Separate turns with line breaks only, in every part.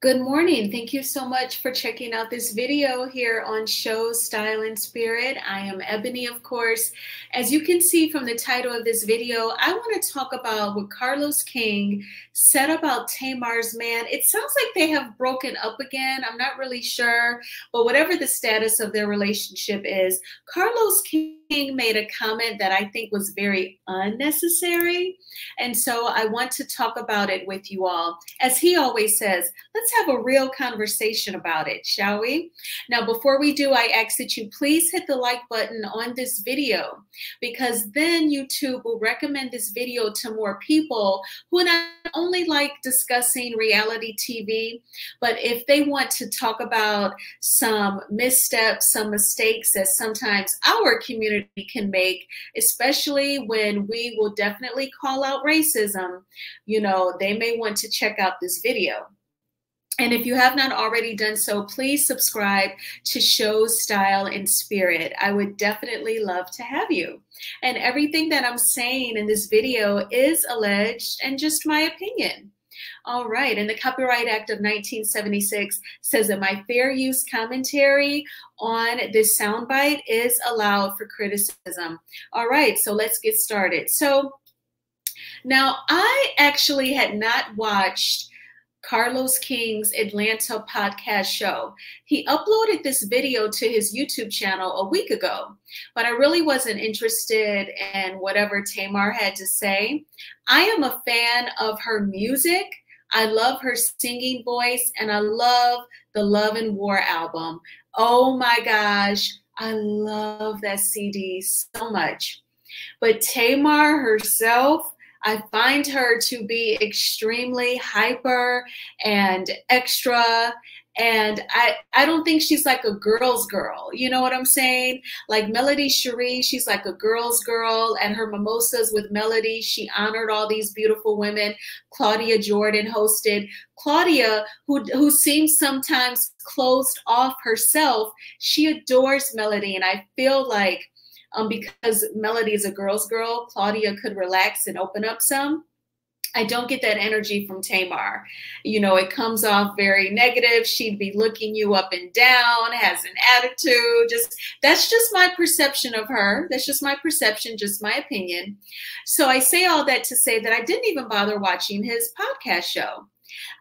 Good morning. Thank you so much for checking out this video here on Show Style and Spirit. I am Ebony, of course. As you can see from the title of this video, I want to talk about what Carlos King said about Tamar's man. It sounds like they have broken up again. I'm not really sure, but whatever the status of their relationship is, Carlos King made a comment that I think was very unnecessary. And so I want to talk about it with you all. As he always says, let's have a real conversation about it, shall we? Now, before we do, I ask that you please hit the like button on this video, because then YouTube will recommend this video to more people who not only like discussing reality TV, but if they want to talk about some missteps, some mistakes that sometimes our community can make, especially when we will definitely call out racism, they may want to check out this video. And if you have not already done so, please subscribe to Show Style and Spirit. I would definitely love to have you. And everything that I'm saying in this video is alleged and just my opinion. All right, and the Copyright Act of 1976 says that my fair use commentary on this soundbite is allowed for criticism. All right, so let's get started. So now I actually had not watched Carlos King's Atlanta podcast show. He uploaded this video to his YouTube channel a week ago, but I really wasn't interested in whatever Tamar had to say. I am a fan of her music. I love her singing voice, and I love the Love and War album. Oh my gosh, I love that CD so much. But Tamar herself, I find her to be extremely hyper and extra. And I don't think she's like a girl's girl. You know what I'm saying? Like Melody Cherie, she's like a girl's girl. At her mimosas with Melody, she honored all these beautiful women. Claudia Jordan hosted. Claudia, who seems sometimes closed off herself, she adores Melody. And I feel like because Melody is a girl's girl, Claudia could relax and open up some. I don't get that energy from Tamar. It comes off very negative. She'd be looking you up and down, has an attitude. That's just my perception of her. That's just my perception, just my opinion. So I say all that to say that I didn't even bother watching his podcast show.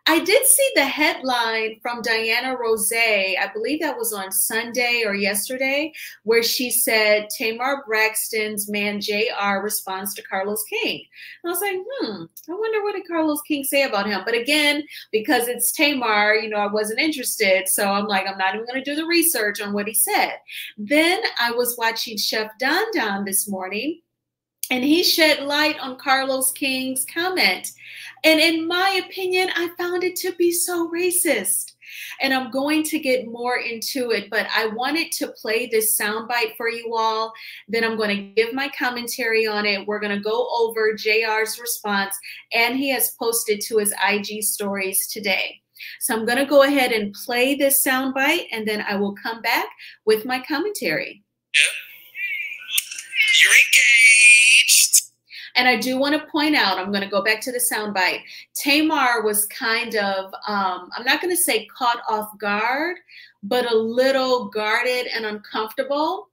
I did see the headline from Diana Rose, I believe that was on Sunday or yesterday, where she said Tamar Braxton's man JR responds to Carlos King. And I was like, I wonder what did Carlos King say about him? But again, because it's Tamar, I wasn't interested. So I'm like, I'm not even going to do the research on what he said. Then I was watching Chef Don Don this morning, and he shed light on Carlos King's comment. And in my opinion, I found it to be so racist. And I'm going to get more into it, but I wanted to play this soundbite for you all. Then I'm going to give my commentary on it. We're going to go over JR's response, and he has posted to his IG stories today. So I'm going to go ahead and play this soundbite, and then I will come back with my commentary.
Yep. You're engaged.
And I do want to point out, I'm going to go back to the soundbite. Tamar was kind of, I'm not going to say caught off guard, but a little guarded and uncomfortable.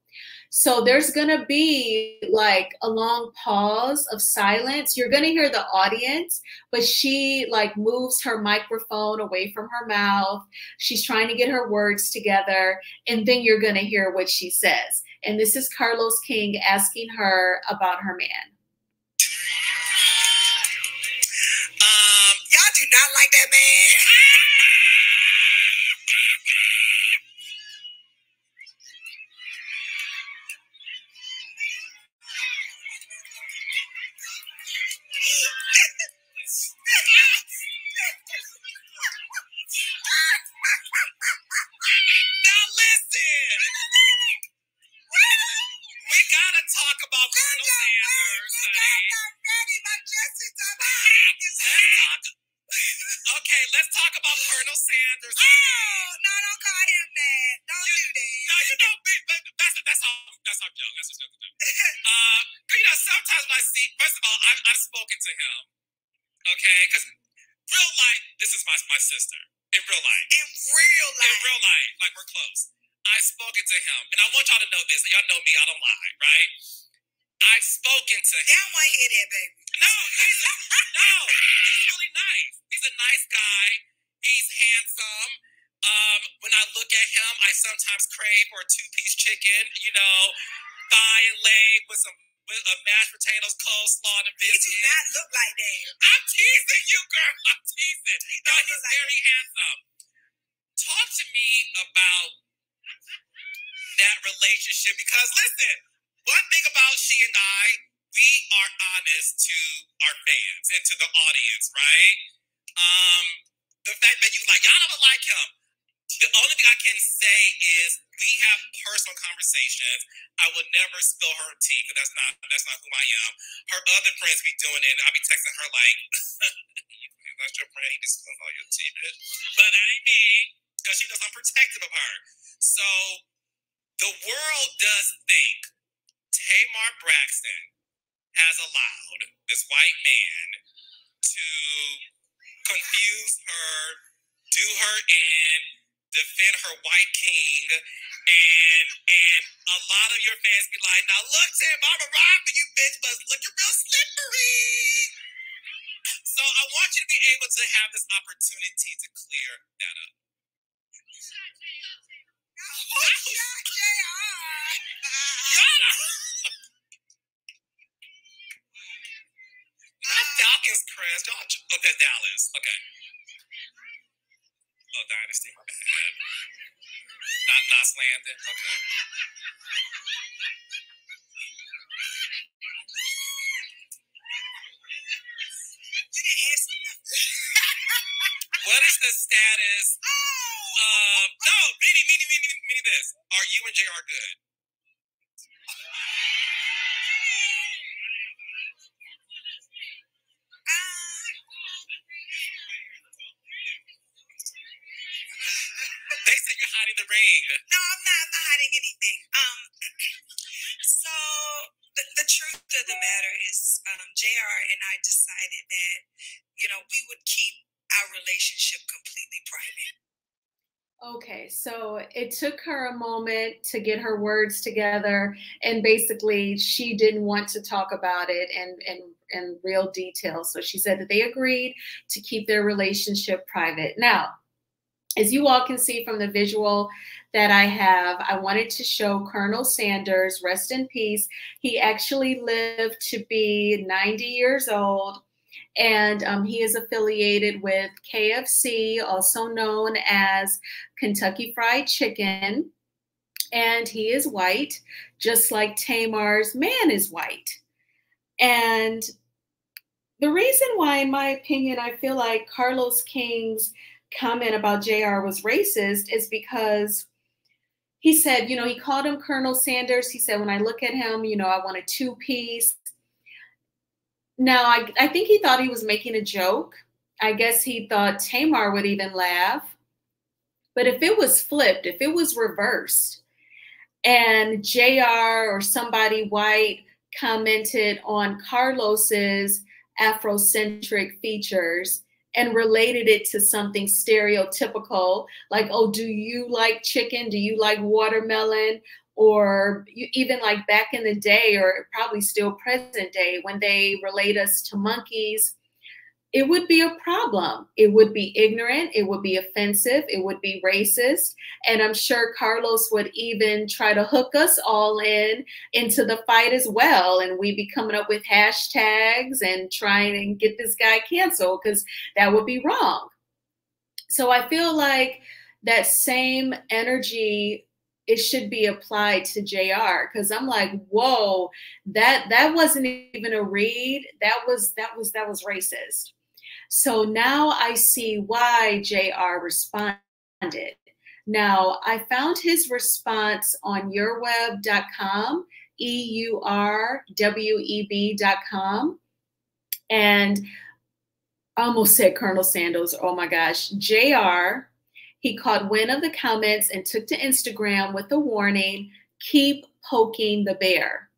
So there's going to be like a long pause of silence. You're going to hear the audience, but she like moves her microphone away from her mouth. She's trying to get her words together. And then you're going to hear what she says. And this is Carlos King asking her about her man.
Y'all do not like that man. Now listen. We gotta talk about Colonel Sanders, honey. Okay, let's talk about Colonel Sanders. No, don't call him that. Don't do that. No, that's all joke. That's just a joke. Sometimes when I see, first of all, I've spoken to him. Okay, because real life, this is my sister. In real life. In real life. In real life. Like, we're close. I've spoken to him, and I want y'all to know this, and y'all know me, I don't lie, right? I've spoken to him. They don't want to hear that, baby. No, he's really nice. He's a nice guy. He's handsome. When I look at him, I sometimes crave for a 2-piece chicken, you know, thigh and leg with mashed potatoes, coleslaw, and biscuits. He do not look like that. I'm teasing you, girl. I'm teasing. No, he's very handsome. Talk to me about that relationship, because listen, one thing about she and I, we are honest to our fans and to the audience, right? The fact that you y'all don't like him. The only thing I can say is we have personal conversations. I would never spill her tea, because that's not who I am. Her other friends be doing it, and I be texting her like, that's your friend, he be spilling all your tea, bitch. But that ain't me, because she knows I'm protective of her. So the world does think Tamar Braxton has allowed this white man to confuse her, do her in, defend her white king, and a lot of your fans be like, now look, Tamar, I'm robbing you, bitch, but look, you're real slippery. So I want you to be able to have this opportunity to clear that up. Not Falcons, Chris. Oh, that's Dallas. Okay. Oh, Dynasty. My bad. Not Landon. Okay. What is the status of... No, meaning this. Are you and JR good? They said you're hiding the ring. No, I'm not hiding anything. So the truth of the matter is, JR and I decided that, we would keep our relationship completely private.
Okay, so it took her a moment to get her words together, and basically she didn't want to talk about it in real detail. So she said that they agreed to keep their relationship private. Now, as you all can see from the visual that I have, I wanted to show Colonel Sanders, rest in peace. He actually lived to be 90 years old, and he is affiliated with KFC, also known as Kentucky Fried Chicken, and he is white, just like Tamar's man is white. And the reason why, in my opinion, I feel like Carlos King's comment about JR was racist is because he said, he called him Colonel Sanders. He said, when I look at him, I want a 2-piece. Now, I think he thought he was making a joke. I guess he thought Tamar would even laugh. But if it was flipped, if it was reversed, and JR or somebody white commented on Carlos's Afrocentric features and related it to something stereotypical, like, oh, do you like chicken? Do you like watermelon? Or even like back in the day, or probably still present day, when they relate us to monkeys, it would be a problem. It would be ignorant. It would be offensive. It would be racist. And I'm sure Carlos would even try to hook us all into the fight as well. And we'd be coming up with hashtags and trying to get this guy canceled, because that would be wrong. So I feel like that same energy, it should be applied to JR, because I'm like, whoa, that wasn't even a read. That was racist. So now I see why JR responded. Now, I found his response on yourweb.com, EURWEB.com. And I almost said Colonel Sanders. Oh my gosh. JR, he caught wind of the comments and took to Instagram with a warning, keep poking the bear.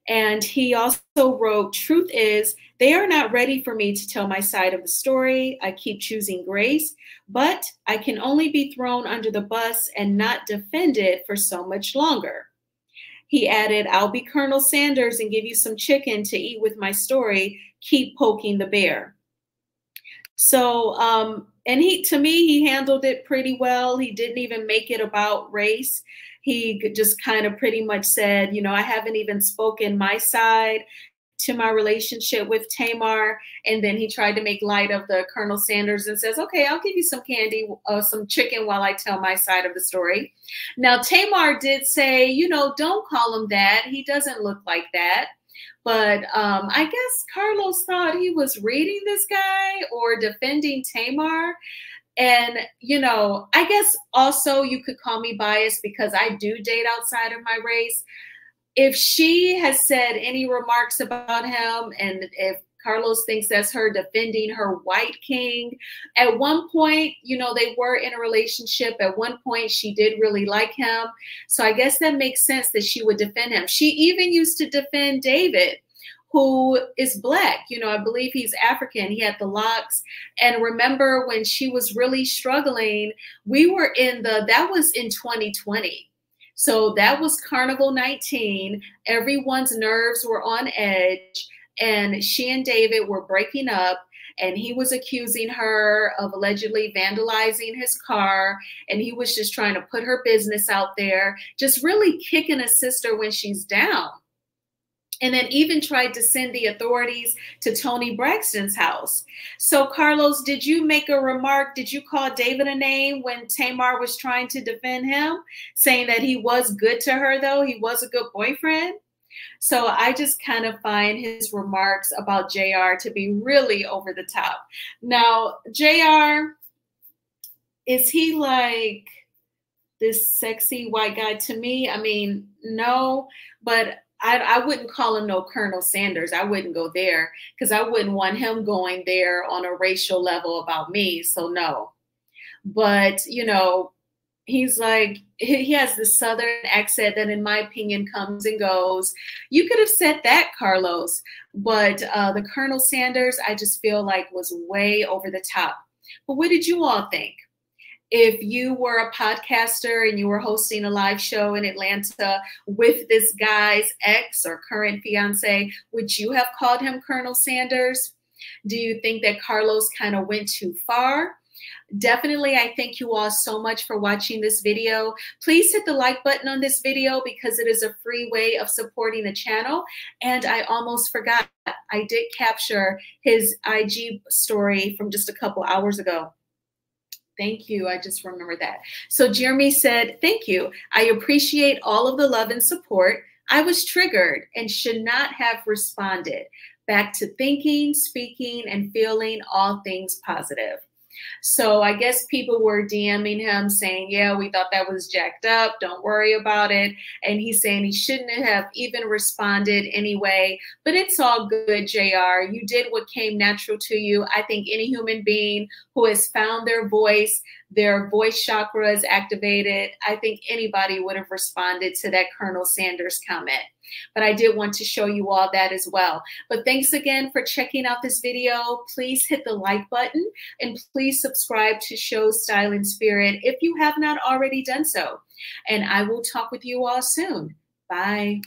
And he also wrote, "Truth is, they are not ready for me to tell my side of the story. I keep choosing grace, but I can only be thrown under the bus and not defended for so much longer." He added, "I'll be Colonel Sanders and give you some chicken to eat with my story. Keep poking the bear." So, and to me, he handled it pretty well. He didn't even make it about race. He just kind of pretty much said, I haven't even spoken my side to my relationship with Tamar. And then he tried to make light of the Colonel Sanders and says, "Okay, I'll give you some candy, some chicken while I tell my side of the story." Now, Tamar did say, "Don't call him that. He doesn't look like that." But I guess Carlos thought he was reading this guy or defending Tamar. And, I guess also you could call me biased because I do date outside of my race. If she has said any remarks about him, and if Carlos thinks that's her defending her white king, at one point, they were in a relationship. At one point, she did really like him. So I guess that makes sense that she would defend him. She even used to defend David, who is Black. I believe he's African. He had the locks. And remember when she was really struggling, that was in 2020. So that was Carnival 19. Everyone's nerves were on edge. And she and David were breaking up. And he was accusing her of allegedly vandalizing his car. And he was just trying to put her business out there, just really kicking a sister when she's down. And then even tried to send the authorities to Tony Braxton's house. So, Carlos, did you make a remark? Did you call David a name when Tamar was trying to defend him, saying that he was good to her, though? He was a good boyfriend? So I just kind of find his remarks about JR to be really over the top. Now, JR, is he like this sexy white guy to me? I mean, no, but I wouldn't call him no Colonel Sanders. I wouldn't go there because I wouldn't want him going there on a racial level about me. So no. But, he's like, he has this Southern accent that in my opinion comes and goes. You could have said that, Carlos. But the Colonel Sanders, I just feel like was way over the top. But what did you all think? If you were a podcaster and you were hosting a live show in Atlanta with this guy's ex or current fiance, would you have called him Colonel Sanders? Do you think that Carlos kind of went too far? Definitely, I thank you all so much for watching this video. Please hit the like button on this video because it is a free way of supporting the channel. And I almost forgot, I did capture his IG story from just a couple hours ago. Thank you. I just remembered that. So Jeremy said, "Thank you. I appreciate all of the love and support. I was triggered and should not have responded. Back to thinking, speaking, and feeling all things positive." So I guess people were DMing him saying, "Yeah, we thought that was jacked up. Don't worry about it." And he's saying he shouldn't have even responded anyway. But it's all good, JR. You did what came natural to you. I think any human being who has found their voice chakra is activated, I think anybody would have responded to that Colonel Sanders comment. But I did want to show you all that as well. But thanks again for checking out this video. Please hit the like button and please subscribe to Show Style and Spirit if you have not already done so. And I will talk with you all soon. Bye.